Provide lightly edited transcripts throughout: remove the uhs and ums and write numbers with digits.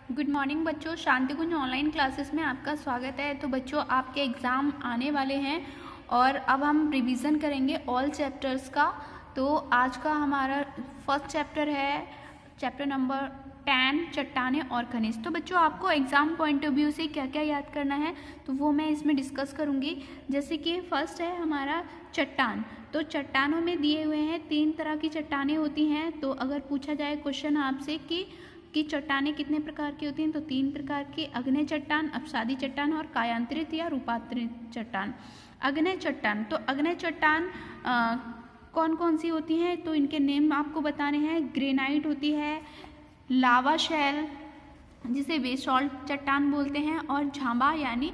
Good morning बच्चों, शांति कुंज online classes में आपका स्वागत है। तो बच्चों, आपके एग्ज़ाम आने वाले हैं और अब हम रिवीजन करेंगे ऑल चैप्टर्स का। तो आज का हमारा फर्स्ट चैप्टर है चैप्टर नंबर 10, चट्टानें और खनिज। तो बच्चों, आपको एग्ज़ाम पॉइंट ऑफ व्यू से क्या क्या याद करना है तो वो मैं इसमें डिस्कस करूँगी। जैसे कि फर्स्ट है हमारा चट्टान। तो चट्टानों में दिए हुए हैं 3 तरह की चट्टानें होती हैं। तो अगर पूछा जाए क्वेश्चन आपसे कि चट्टानें कितने प्रकार की होती हैं, तो 3 प्रकार की: अग्नेय चट्टान, अपसादी चट्टान और कायांतरित या रूपांतरित चट्टान। अग्नेय चट्टान, तो अग्नेय चट्टान कौन कौन सी होती हैं तो इनके नेम आपको बताने हैं। ग्रेनाइट होती है, लावा शेल जिसे बेसॉल्ट चट्टान बोलते हैं, और झांबा यानी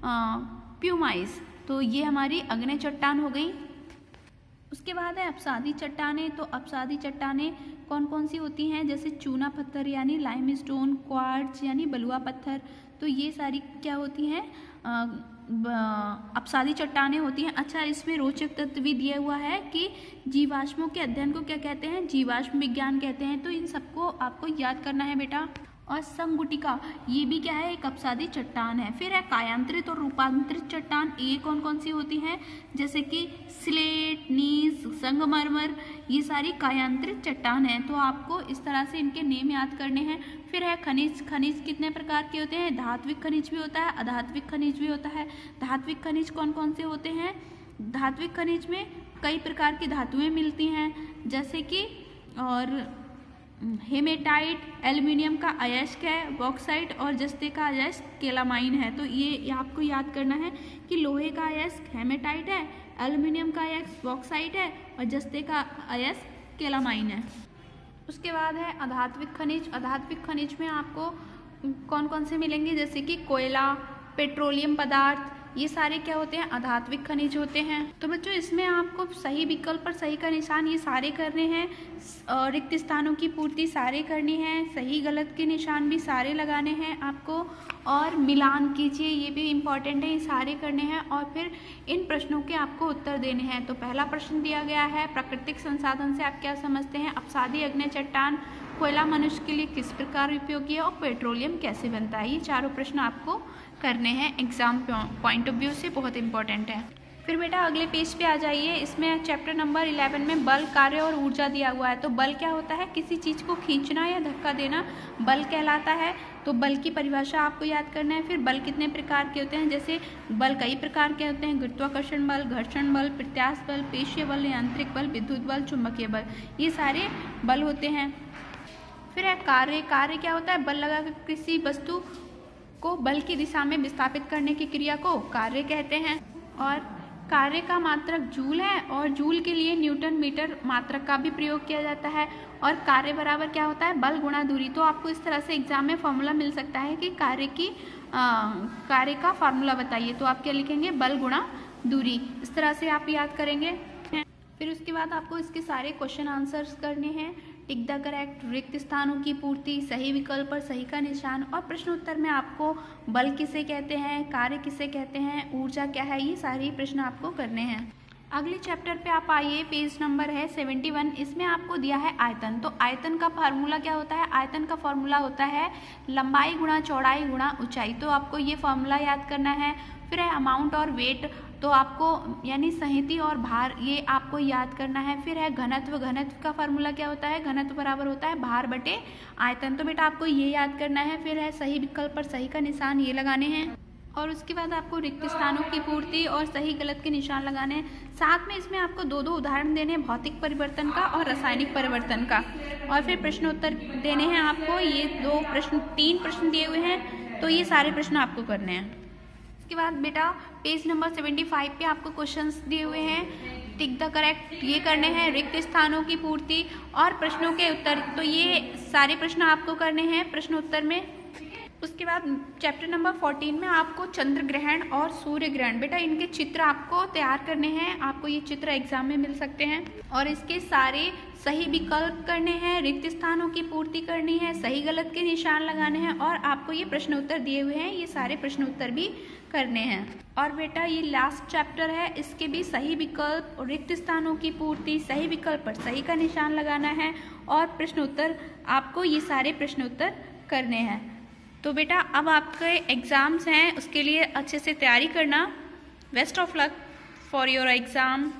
प्यूमाइस। तो ये हमारी अग्नेय चट्टान हो गई। उसके बाद है अपसादी चट्टानें। तो अपसादी चट्टानें कौन कौन सी होती हैं, जैसे चूना पत्थर यानी लाइमस्टोन, क्वार्ट्ज यानी बलुआ पत्थर। तो ये सारी क्या होती हैं, अपसादी चट्टानें होती हैं। अच्छा, इसमें रोचक तथ्य भी दिया हुआ है कि जीवाश्मों के अध्ययन को क्या कहते हैं, जीवाश्म विज्ञान कहते हैं। तो इन सबको आपको याद करना है बेटा। और संगुटिका, ये भी क्या है, एक अपसादी चट्टान है। फिर है कायांतरित और रूपांतरित चट्टान। ये कौन कौन सी होती हैं, जैसे कि स्लेट, नीस, संगमरमर, ये सारी कायांतरित चट्टान है। तो आपको इस तरह से इनके नेम याद करने हैं। फिर है खनिज। खनिज कितने प्रकार के होते हैं, धात्विक खनिज भी होता है, अधात्विक खनिज भी होता है। धात्विक खनिज कौन कौन से होते हैं, धात्विक खनिज में कई प्रकार की धातुएं मिलती हैं, जैसे कि और हेमेटाइट एल्युमिनियम का अयस्क है, बॉक्साइट और जस्ते का अयस्क केलामाइन है। तो ये आपको याद करना है कि लोहे का अयस्क हेमेटाइट है, एल्युमिनियम का अयस्क बॉक्साइट है और जस्ते का अयस्क केलामाइन है। उसके बाद है अधात्विक खनिज। अधात्विक खनिज में आपको कौन कौन से मिलेंगे, जैसे कि कोयला, पेट्रोलियम पदार्थ, ये सारे क्या होते हैं, अधात्विक खनिज होते हैं। तो बच्चों, इसमें आपको सही विकल्प पर सही का निशान ये सारे करने हैं, रिक्त स्थानों की पूर्ति सारे करनी है, सही गलत के निशान भी सारे लगाने हैं आपको, और मिलान कीजिए, ये भी इम्पॉर्टेंट है, ये सारे करने हैं। और फिर इन प्रश्नों के आपको उत्तर देने हैं। तो पहला प्रश्न दिया गया है, प्राकृतिक संसाधन से आप क्या समझते हैं। अपसादी अग्नेय चट्टान, कोयला मनुष्य के लिए किस प्रकार उपयोगी है, और पेट्रोलियम कैसे बनता है। ये चारों प्रश्न आपको करने हैं, एग्जाम पॉइंट ऑफ व्यू से बहुत इंपॉर्टेंट है। फिर बेटा अगले पेज पे आ जाइए। इसमें चैप्टर नंबर 11 में बल, कार्य और ऊर्जा दिया हुआ है। तो बल क्या होता है, किसी चीज़ को खींचना या धक्का देना बल कहलाता है। तो बल की परिभाषा आपको याद करना है। फिर बल कितने प्रकार के होते हैं, जैसे बल कई प्रकार के होते हैं: गुरुत्वाकर्षण बल, घर्षण बल, प्रत्यास्थ बल, पेशीय बल, यांत्रिक बल, विद्युत बल, चुंबकीय बल, ये सारे बल होते हैं। फिर है कार्य। कार्य क्या होता है, बल लगाकर किसी वस्तु को बल की दिशा में विस्थापित करने की क्रिया को कार्य कहते हैं। और कार्य का मात्रक जूल है, और जूल के लिए न्यूटन मीटर मात्रक का भी प्रयोग किया जाता है। और कार्य बराबर क्या होता है, बल गुणा दूरी। तो आपको इस तरह से एग्जाम में फॉर्मूला मिल सकता है कि कार्य का फॉर्मूला बताइए। तो आप क्या लिखेंगे, बल गुणा दूरी। इस तरह से आप याद करेंगे। फिर उसके बाद आपको इसके सारे क्वेश्चन आंसर्स करने हैं। टिक द करेक्ट, रिक्त स्थानों की पूर्ति, सही विकल्प पर सही का निशान, और प्रश्न उत्तर में आपको बल किसे कहते हैं, कार्य किसे कहते हैं, ऊर्जा क्या है, ये सारे प्रश्न आपको करने हैं। अगले चैप्टर पे आप आइए, पेज नंबर है 71। इसमें आपको दिया है आयतन। तो आयतन का फार्मूला क्या होता है, आयतन का फार्मूला होता है लंबाई गुणा चौड़ाई गुणा ऊंचाई। तो आपको ये फार्मूला याद करना है। फिर है अमाउंट और वेट, तो आपको यानी सहिति और भार, ये आपको याद करना है। फिर है घनत्व। घनत्व का फार्मूला क्या होता है, घनत्व बराबर होता है भार बटे आयतन। तो बेटा आपको ये याद करना है। फिर है सही विकल्प पर सही का निशान, ये लगाने हैं। और उसके बाद आपको रिक्त स्थानों की पूर्ति और सही गलत के निशान लगाने हैं। साथ में इसमें आपको 2 उदाहरण देने हैं, भौतिक परिवर्तन का और रासायनिक परिवर्तन का। और फिर प्रश्न उत्तर देने हैं आपको। ये 3 प्रश्न दिए हुए हैं, तो ये सारे प्रश्न आपको करने हैं। इसके बाद बेटा पेज नंबर 75 पे आपको क्वेश्चंस दिए हुए हैं। टिक द करेक्ट, ये करने हैं, रिक्त स्थानों की पूर्ति और प्रश्नों के उत्तर। तो ये सारे प्रश्न आपको करने हैं प्रश्न उत्तर में। उसके बाद चैप्टर नंबर 14 में आपको चंद्र ग्रहण और सूर्य ग्रहण, बेटा इनके चित्र आपको तैयार करने हैं। आपको ये चित्र एग्जाम में मिल सकते हैं। और इसके सारे सही विकल्प करने हैं, रिक्त स्थानों की पूर्ति करनी है, सही गलत के निशान लगाने हैं, और आपको ये प्रश्न उत्तर दिए हुए हैं, ये सारे प्रश्न उत्तर भी करने हैं। और बेटा ये लास्ट चैप्टर है, इसके भी सही विकल्प, रिक्त स्थानों की पूर्ति, सही विकल्प पर सही का निशान लगाना है, और प्रश्न उत्तर आपको ये सारे प्रश्न उत्तर करने हैं। तो बेटा अब आपके एग्ज़ाम्स हैं, उसके लिए अच्छे से तैयारी करना। Best of luck for your exam.